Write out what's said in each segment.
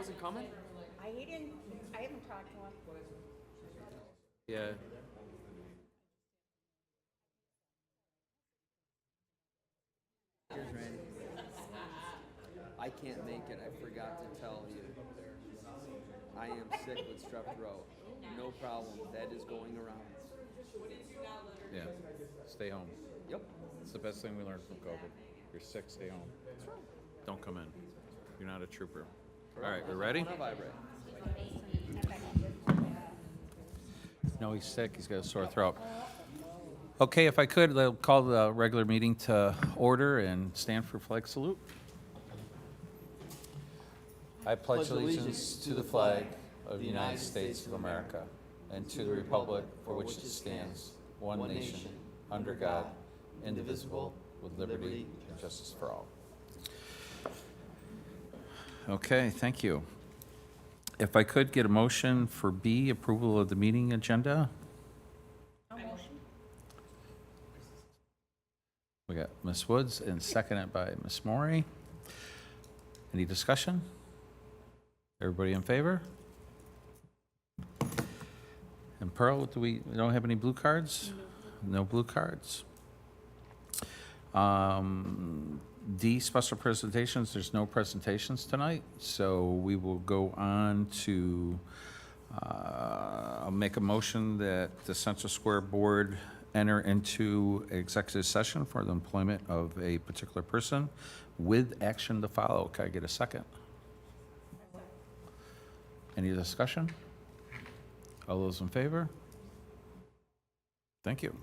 wasn't coming? I haven't talked to him. Yeah. Here's Randy. I can't make it. I forgot to tell you. I am sick with strep throat. No problem. That is going around. Yeah. Stay home. Yep. It's the best thing we learned from COVID. You're sick, stay home. Don't come in. You're not a trooper. All right, we ready? On a vibrate. No, he's sick. He's got a sore throat. Okay, if I could, I'll call the regular meeting to order and stand for flag salute. I pledge allegiance to the flag of the United States of America and to the republic for which it stands, one nation, under God, indivisible, with liberty and justice for all. Okay, thank you. If I could get a motion for B, approval of the meeting agenda. No motion. We got Ms. Woods and seconded by Ms. Maury. Any discussion? Everybody in favor? And Pearl, we don't have any blue cards? No blue cards. D, special presentations. There's no presentations tonight, so we will go on to, I'll make a motion that the Central Square Board enter into executive session for the employment of a particular person with action to follow. Can I get a second? Any discussion? All those in favor? Thank you.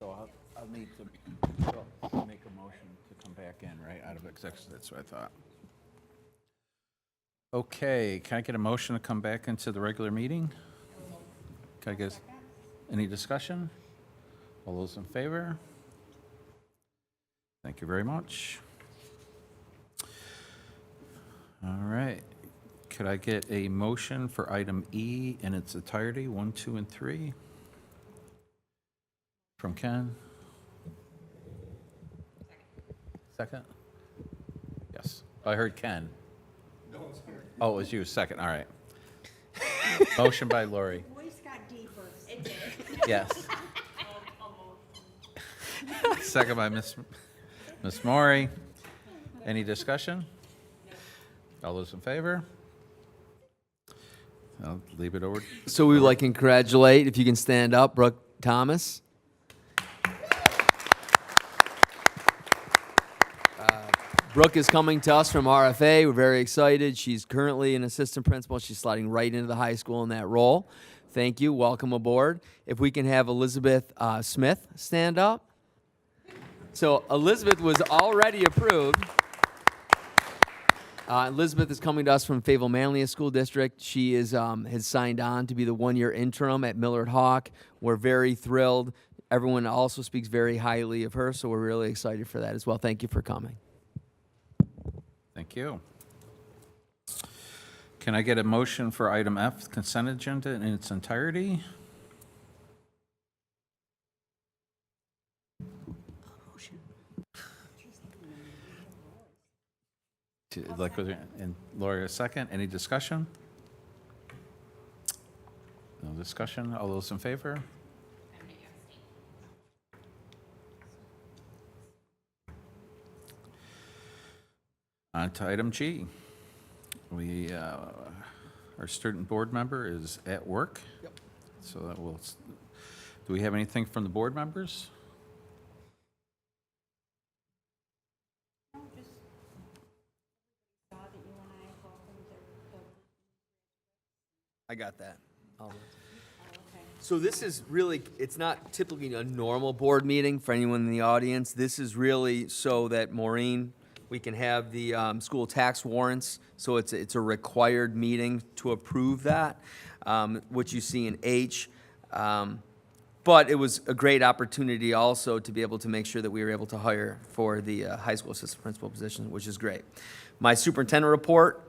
So I'll need to make a motion to come back in, right, out of executive, that's what I thought. Okay, can I get a motion to come back into the regular meeting? Can I get, any discussion? All those in favor? Thank you very much. All right, could I get a motion for item E in its entirety, 1, 2, and 3? From Ken? Second? Yes. I heard Ken. Oh, it was you, second, all right. Motion by Lori. Voice got deeper. Yes. Second by Ms. Maury. Any discussion? All those in favor? I'll leave it over. So we would like to congratulate, if you can stand up, Brooke Thomas. Brooke is coming to us from RFA. We're very excited. She's currently an assistant principal. She's sliding right into the high school in that role. Thank you. Welcome aboard. If we can have Elizabeth Smith stand up. So Elizabeth was already approved. Elizabeth is coming to us from Fayetteville Manlius School District. She is has signed on to be the one-year interim at Millard Hawk. We're very thrilled. Everyone also speaks very highly of her, so we're really excited for that as well. Thank you for coming. Thank you. Can I get a motion for item F, consent agenda in its entirety? And Lori, a second. Any discussion? No discussion. All those in favor? On to item G. We, our student board member is at work. Yep. So that will, do we have anything from the board members? No, just saw that you and I welcomed the I got that. okay. So this is really, it's not typically a normal board meeting for anyone in the audience. This is really so that Maureen, we can have the school tax warrants. So it's a required meeting to approve that, which you see in H. But it was a great opportunity also to be able to make sure that we were able to hire for the high school assistant principal position, which is great. My superintendent report,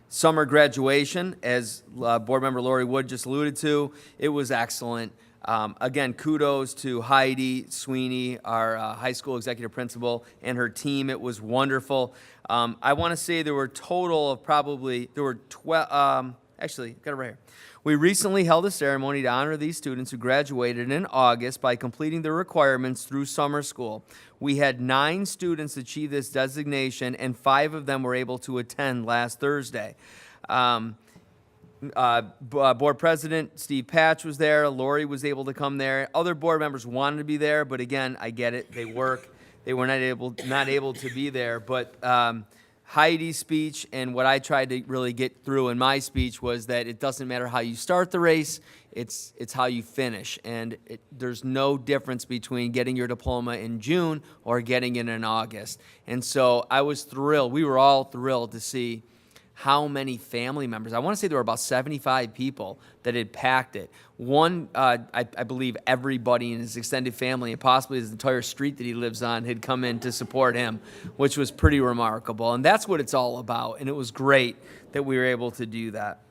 summer graduation, as board member Lori Wood just alluded to, it was excellent. Again, kudos to Heidi Sweeney, our high school executive principal, and her team. It was wonderful. I want to say there were a total of probably, there were 12, actually, got it right here. We recently held a ceremony to honor these students who graduated in August by completing their requirements through summer school. We had 9 students achieve this designation, and 5 of them were able to attend last Thursday. Board President Steve Patch was there. Lori was able to come there. Other board members wanted to be there, but again, I get it. They work. They were not able to be there. But Heidi's speech and what I tried to really get through in my speech was that it doesn't matter how you start the race, it's how you finish. And there's no difference between getting your diploma in June or getting it in August. And so I was thrilled. We were all thrilled to see how many family members. I want to say there were about 75 people that had packed it. One, I believe everybody in his extended family and possibly his entire street that he lives on had come in to support him, which was pretty remarkable. And that's what it's all about. And it was great that we were able to do that.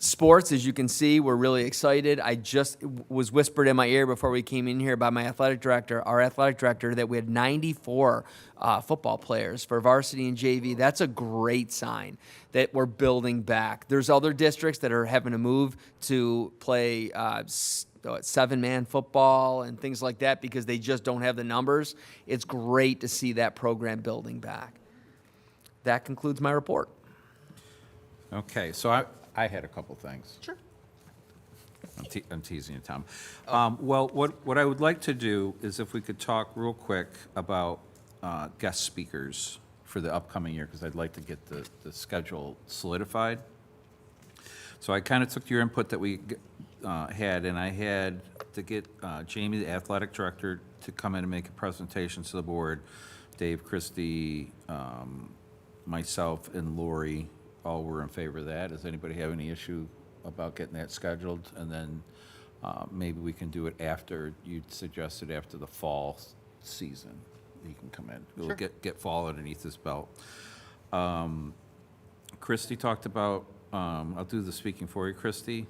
Sports, as you can see, we're really excited. I just was whispered in my ear before we came in here by my athletic director, our athletic director, that we had 94 football players for varsity and JV. That's a great sign that we're building back. There's other districts that are having to move to play 7-man football and things like that because they just don't have the numbers. It's great to see that program building back. That concludes my report. Okay, so I had a couple things. Sure. I'm teasing you, Tom. Well, what I would like to do is if we could talk real quick about guest speakers for the upcoming year, because I'd like to get the schedule solidified. So I kind of took your input that we had, and I had to get Jamie, the athletic director, to come in and make a presentation to the board. Dave, Christie, myself, and Lori all were in favor of that. Does anybody have any issue about getting that scheduled? And then maybe we can do it after, you suggested after the fall season. He can come in. We'll get fall underneath his belt. Christie talked about, I'll do the speaking for you, Christie,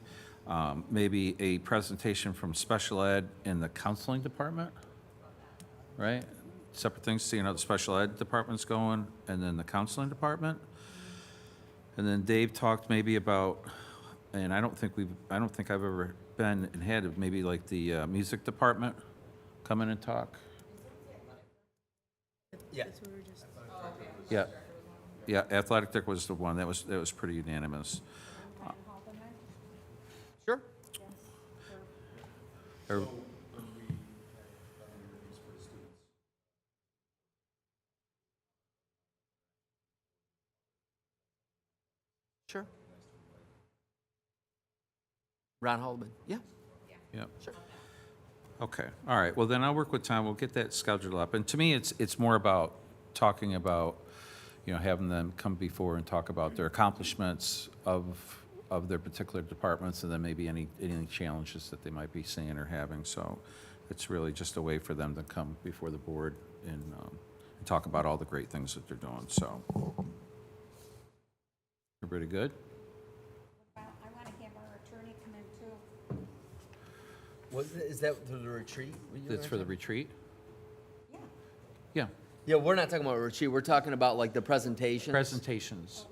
maybe a presentation from special ed in the counseling department, right? Separate things, seeing how the special ed department's going, and then the counseling department. And then Dave talked maybe about, and I don't think I've ever been and had, maybe like the music department come in and talk. Yeah. Yeah, yeah, athletic dick was the one, that was pretty unanimous. Sure. Or- Sure. Ron Haldeman, yeah. Yeah. Sure. Okay, all right, well, then I'll work with Tom, we'll get that scheduled up. And to me, it's more about talking about, you know, having them come before and talk about their accomplishments of their particular departments, and then maybe any challenges that they might be seeing or having. So it's really just a way for them to come before the board and talk about all the great things that they're doing, so. Everybody good? I want to have our attorney come in too. Is that for the retreat? It's for the retreat? Yeah. Yeah, Yeah, we're not talking about a retreat, we're talking about like the presentations. presentations.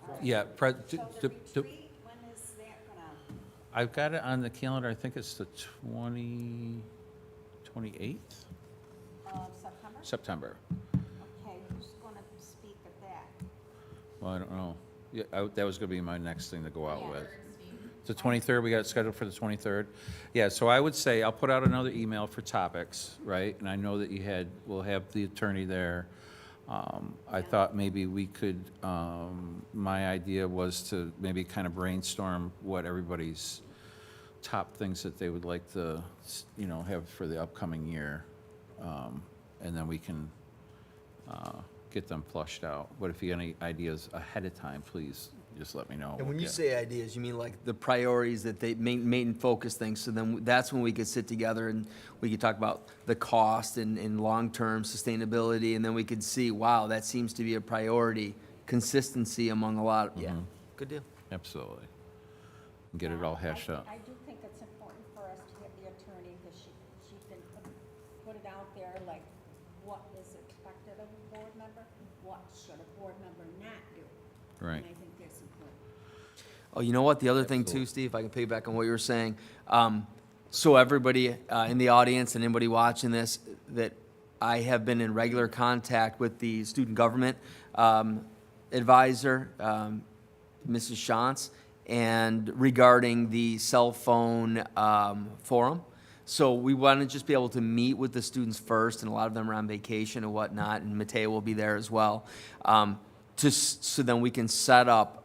Okay. Yeah. So the retreat, when is that gonna? I've got it on the calendar, I think it's the 28th, September? September. Okay, who's gonna speak at that? Well, I don't know. Yeah, that was gonna be my next thing to go out Yeah. with. The 23rd, we got it scheduled for the 23rd. Yeah, so I would say, I'll put out another email for topics, right? And I know that we'll have the attorney there. I thought maybe we could, my idea was to maybe kind of brainstorm what everybody's top things that they would like to, you know, have for the upcoming year. And then we can get them flushed out. But if you have any ideas ahead of time, please just let me know. And when you Yeah. say ideas, you mean like the priorities that they main focus things, so then that's when we could sit together and we could talk about the cost and long-term sustainability, and then we could see, wow, that seems to be a priority, consistency among a lot, yeah, good deal. Absolutely. And get it all hashed out. I do think it's important for us to have the attorney, because she can put it out there, like, what is expected of a board member, what should a board member not do. Right. And I think that's important. Oh, you know what, the other thing too, Steve, if I can piggyback on what you were saying, so everybody in the audience and anybody watching this, that I have been in regular contact with the student government advisor, Mrs. Shantz, and regarding the cell phone forum. So we want to just be able to meet with the students first, and a lot of them are on vacation and whatnot, and Mateo will be there as well, so then we can set up,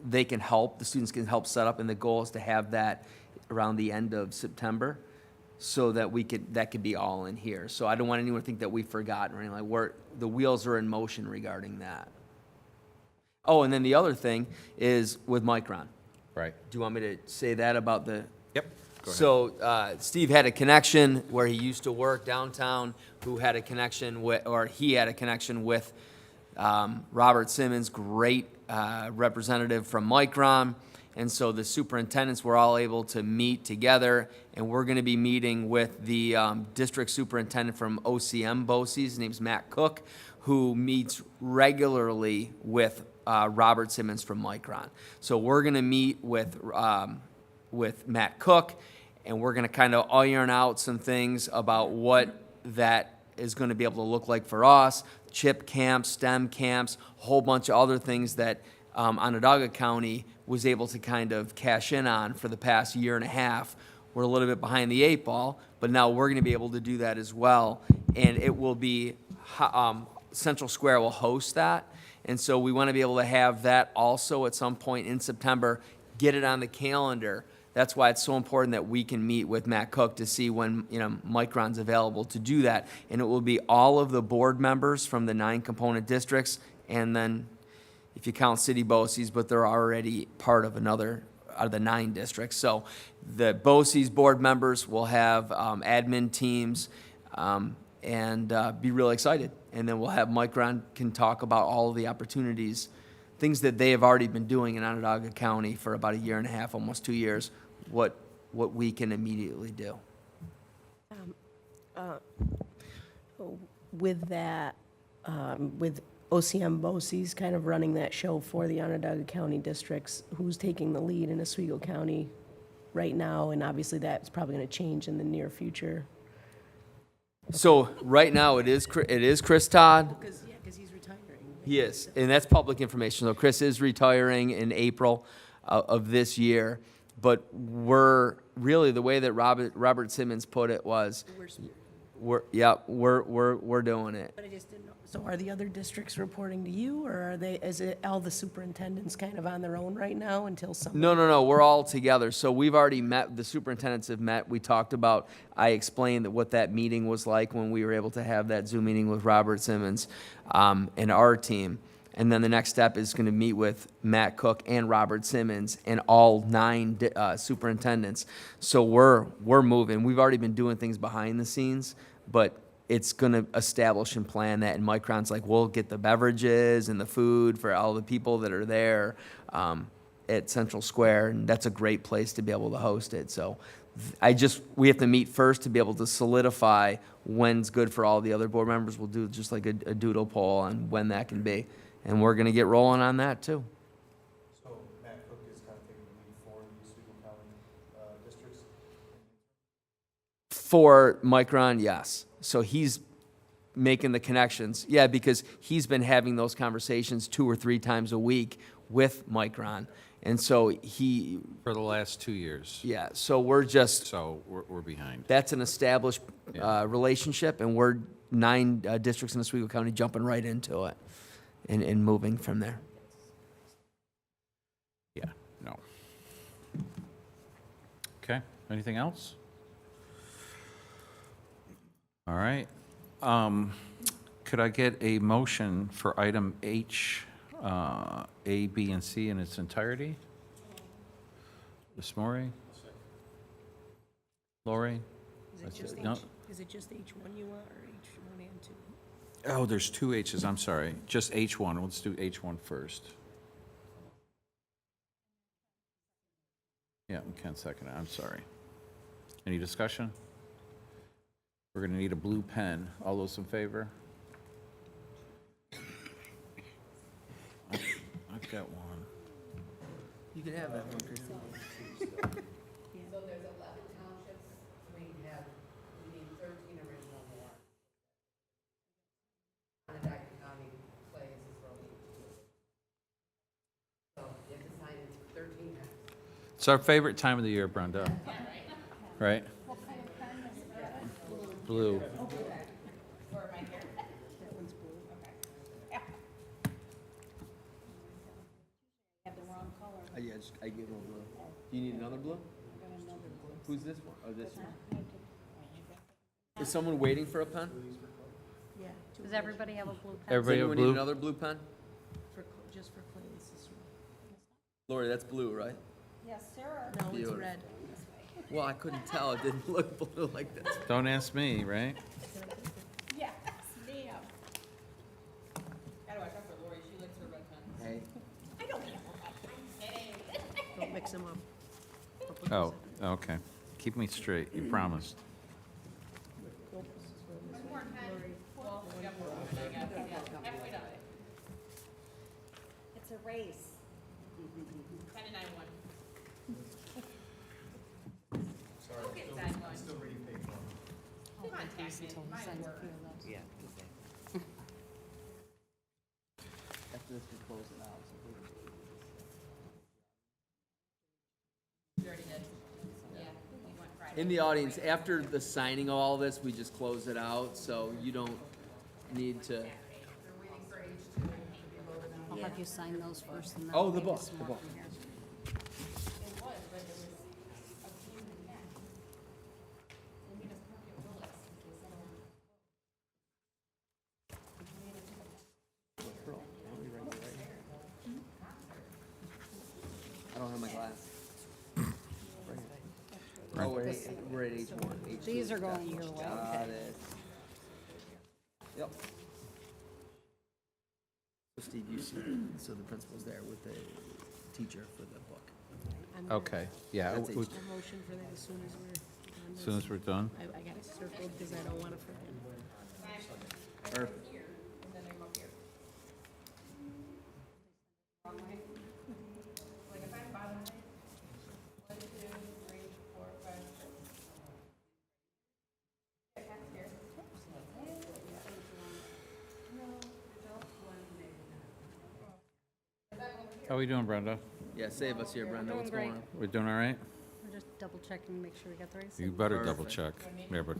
they can help, the students can help set up, and the goal is to have that around the end of September, so that that could be all in here. So I don't want anyone to think that we've forgotten or anything, like the wheels are in motion regarding that. Oh, and then the other thing is with Micron. Right. Do you want me to say that about the? Yep. Go ahead. So Steve had a connection where he used to work downtown, who had a connection with, or he had a connection with Robert Simmons, great representative from Micron. And so the superintendents were all able to meet together, and we're going to be meeting with the district superintendent from OCM BOCES. His name's Matt Cook, who meets regularly with Robert Simmons from Micron. So we're going to meet with Matt Cook, and we're going to kind of iron out some things about what that is going to be able to look like for us, CHIP camps, STEM camps, a whole bunch of other things that Onondaga County was able to kind of cash in on for the past year and a half. We're a little bit behind the 8 ball, but now we're going to be able to do that as well. And it will be, Central Square will host that. And so we want to be able to have that also at some point in September, get it on the calendar, That's why it's so important that we can meet with Matt Cook to see when, Micron's available to do that. And it will be all of the board members from the 9 component districts, and then if you count city BOCES, but they're already part of another, out of the 9 districts. So the BOCES board members will have admin teams and be really excited. And then we'll have Micron can talk about all of the opportunities, things that they have already been doing in Onondaga County for about a year and a half, almost 2 years, what we can immediately do. With that, with OCM BOCES kind of running that show for the Onondaga County districts, who's taking the lead in Oswego County right now? And obviously that's probably going to change in the near future. So right now, it is Chris Todd. Because he's retiring. He is, and that's public information. So Chris is retiring in April of this year. But we're really, the way that Robert Simmons put it was, we're doing it. But I just didn't know. So are the other districts reporting to you, or is it all the superintendents kind of on their own right now until some? No, we're all together. So we've already met, the superintendents have met. We talked about, I explained what that meeting was like when we were able to have that Zoom meeting with Robert Simmons and our team. And then the next step is going to meet with Matt Cook and Robert Simmons and all 9 superintendents. So we're moving. We've already been doing things behind the scenes, but it's going to establish and plan that. And Micron's like, we'll get the beverages and the food for all the people that are there at Central Square, and that's a great place to be able to host it. So we have to meet first to be able to solidify when's good for all the other board members. We'll do just like a doodle poll on when that can be. And we're going to get rolling on that, too. So Matt Cook is kind of taking the lead for the Oswego County districts? For Micron, yes. So he's making the connections. Yeah, because he's been having those conversations 2 or 3 times a week with Micron. And so For the last 2 years. yeah, so we're just, So we're behind. that's an established Yeah. relationship, and we're 9 districts in Oswego County jumping right into it and moving from there. Yeah, no. Okay, anything else? All right. Could I get a motion for item H, A, B, and C in its entirety? Ms. Maury? Lori? No. Is it just H1 you want, or H1 and 2? Oh, there's 2 H's, I'm sorry. Just H1, let's do H1 first. Yeah, we can't second it, I'm sorry. Any discussion? We're gonna need a blue pen. All those in favor? I've got one. You can have that one, Chris. So there's 11 townships, we need 13 original more. Onondaga County plays is really, so you have to sign 13 times. It's our favorite time of the year, Brenda. Right? Blue. That one's blue. Okay. Have the wrong color. Yeah, I gave one blue. Do you need another blue? I got another blue. Who's this one? Oh, this one. Is someone waiting for a pen? Yeah. Does everybody have a blue pen? Does Everybody have anyone need blue? another blue pen? Just for Clay's this one. Lori, that's blue, right? Yes, sir. No, it's Beautiful. red. Well, I couldn't tell. It didn't look blue like this. Don't ask me, right? Yes, ma'am. Gotta watch out for Lori, she likes her red pens. Hey. I don't have Don't mix them up. Oh, okay. Keep me straight, you promised. It's a race. 10 and I won. Sorry, Look at that one. I'm still reading page 1. Come on, Tackman, my word. After this, we close it out. You already did. Yeah, we went Friday. In the audience, after the signing of all this, we just close it out, so you don't need to. I'll have you sign those first and then. Oh, I'll the give you book, some the more book. from here. It was, but it was Okay. Oh, we're at H1, H2. These are going your way. Got it. Yep. So Steve, you see, so the principal's there with the teacher for the book. Okay, yeah. That's we- H2. A motion for that as soon as we're done. As soon as we're done. I got it circled because I don't want to forget. Or, Here, and then I'm up here. Wrong way. Like if I'm bottom right, 1, 2, 3, 4, 5, 6. Okay, pass here. How we doing, Brenda? yeah, save us here, Brenda. What's Doing going on? We doing all right? We're just double checking, make sure we got the right. You signature. better Perfect. double check. Yeah, but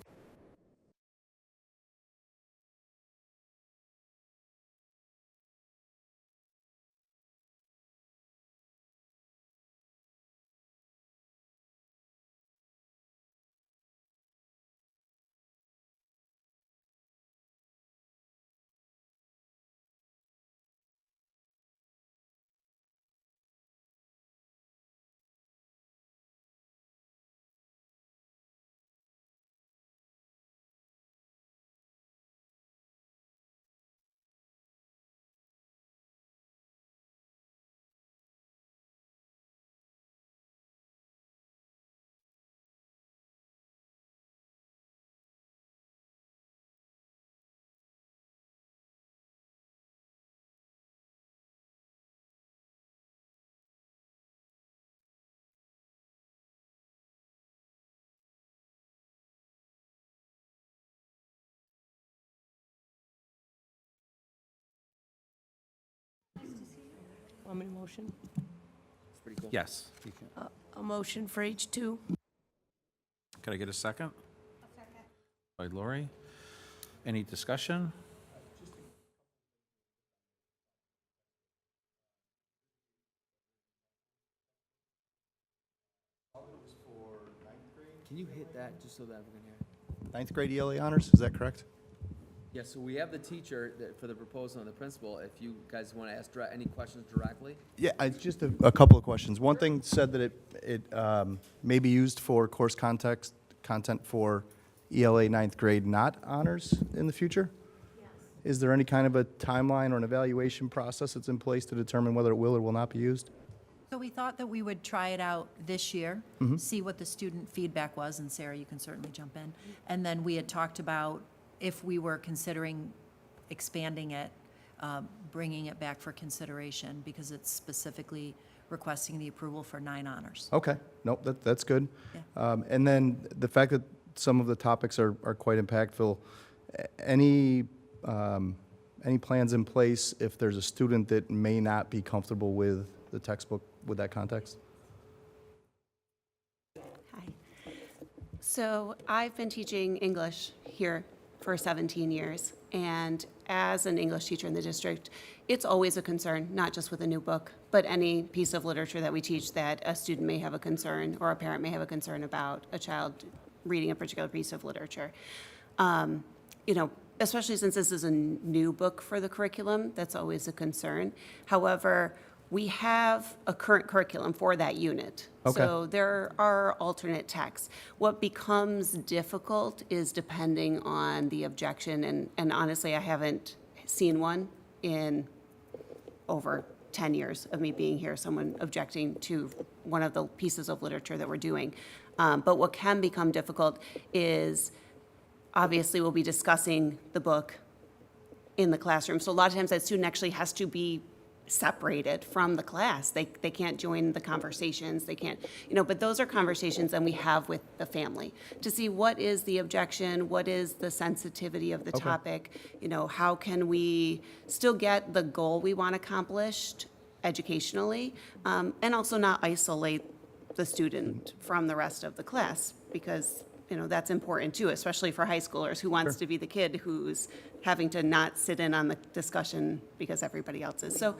Want me to motion? It's pretty cool. yes. you can- A motion for H2. Can I get a second? By Lori. Any discussion? Can you hit that just so that everyone can hear? Ninth grade ELA honors, is that correct? Yeah, so we have the teacher that, for the proposal and the principal. If you guys want to ask any questions directly. Yeah, just a couple of questions. One thing said that it may be used for course content for ELA ninth grade, not honors in the future? Yes. Is there any kind of a timeline or an evaluation process that's in place to determine whether it will or will not be used? So we thought that we would try it out this year, see what the student feedback was, and Sarah, you can certainly jump in. And then we had talked about if we were considering expanding it, bringing it back for consideration, because it's specifically requesting the approval for 9 honors. Okay, nope, that's good. Yeah. And then the fact that some of the topics are quite impactful, any plans in place if there's a student that may not be comfortable with the textbook with that context? Hi. So I've been teaching English here for 17 years, and as an English teacher in the district, it's always a concern, not just with a new book, but any piece of literature that we teach that a student may have a concern or a parent may have a concern about a child reading a particular piece of literature. Especially since this is a new book for the curriculum, that's always a concern. However, we have a current curriculum for that unit. Okay. So there are alternate texts. What becomes difficult is depending on the objection, and honestly, I haven't seen one in over 10 years of me being here, someone objecting to one of the pieces of literature that we're doing. But what can become difficult is, obviously, we'll be discussing the book in the classroom. So a lot of times that student actually has to be separated from the class. They can't join the conversations, they can't, but those are conversations that we have with the family to see what is the objection, what is the sensitivity of the topic, how can we still get the goal we want accomplished educationally, and also not isolate the student from the rest of the class, because that's important too, especially for high schoolers who wants to be the kid who's having to not sit in on the discussion because everybody else is. So,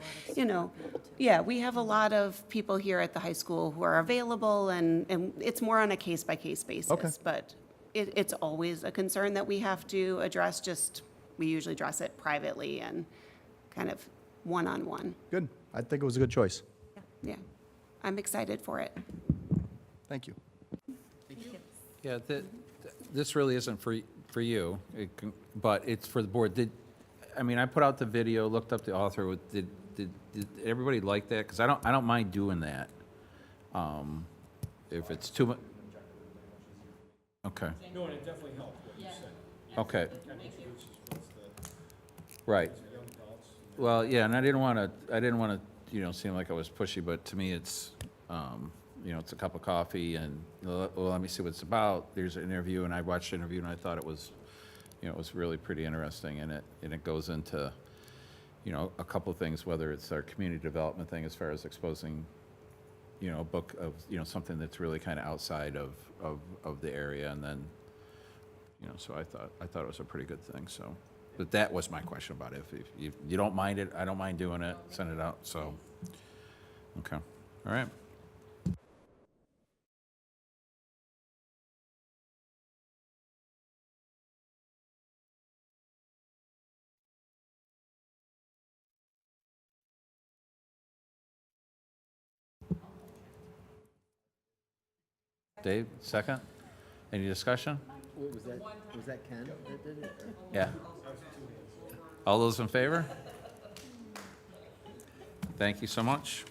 yeah, we have a lot of people here at the high school who are available, and it's more on a case-by-case basis. Okay. But it's always a concern that we have to address, we usually address it privately and kind of one-on-one. Good. I think it was a good choice. Yeah, I'm excited for it. Thank you. Thank you. Yeah, this really isn't for you, but it's for the board. I mean, I put out the video, looked up the author, did everybody like that? Because I don't mind doing that. If it's too much. Okay. No, and it definitely helped what you said. Okay, Kind of introduces what's the right. young adults. Well, yeah, and I didn't want to, seem like I was pushy, but to me, it's, it's a cup of coffee and, well, let me see what it's about. There's an interview, and I watched the interview, and I thought it was, it was really pretty interesting, and it goes into, a couple of things, whether it's our community development thing as far as exposing, a book of, something that's really kind of outside of the area, and then, so I thought it was a pretty good thing, so. But that was my question about it. If you don't mind it, I don't mind doing it, send it out, so. Okay, all right. Dave, second? Any discussion? What was that? Was that Ken that did it? or- Yeah. All those in favor? Thank you so much.